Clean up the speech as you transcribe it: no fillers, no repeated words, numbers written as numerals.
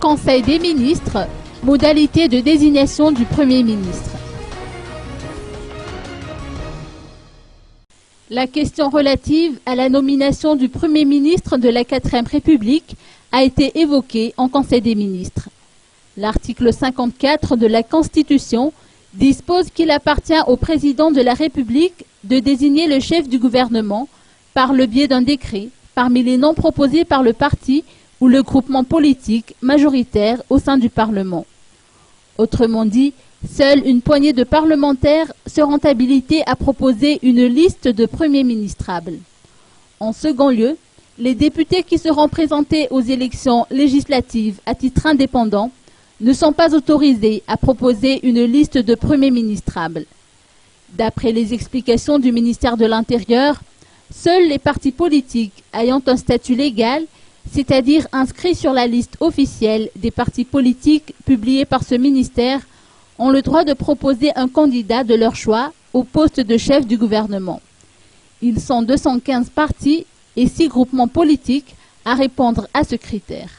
Conseil des ministres, modalité de désignation du Premier ministre. La question relative à la nomination du Premier ministre de la 4e République a été évoquée en Conseil des ministres. L'article 54 de la Constitution dispose qu'il appartient au président de la République de désigner le chef du gouvernement par le biais d'un décret parmi les noms proposés par le parti ou le groupement politique majoritaire au sein du Parlement. Autrement dit, seule une poignée de parlementaires seront habilités à proposer une liste de premiers ministrables. En second lieu, les députés qui seront présentés aux élections législatives à titre indépendant ne sont pas autorisés à proposer une liste de premiers ministrables. D'après les explications du ministère de l'Intérieur, seuls les partis politiques ayant un statut légal, c'est-à-dire inscrits sur la liste officielle des partis politiques publiée par ce ministère, ont le droit de proposer un candidat de leur choix au poste de chef du gouvernement. Ils sont 215 partis et 6 groupements politiques à répondre à ce critère.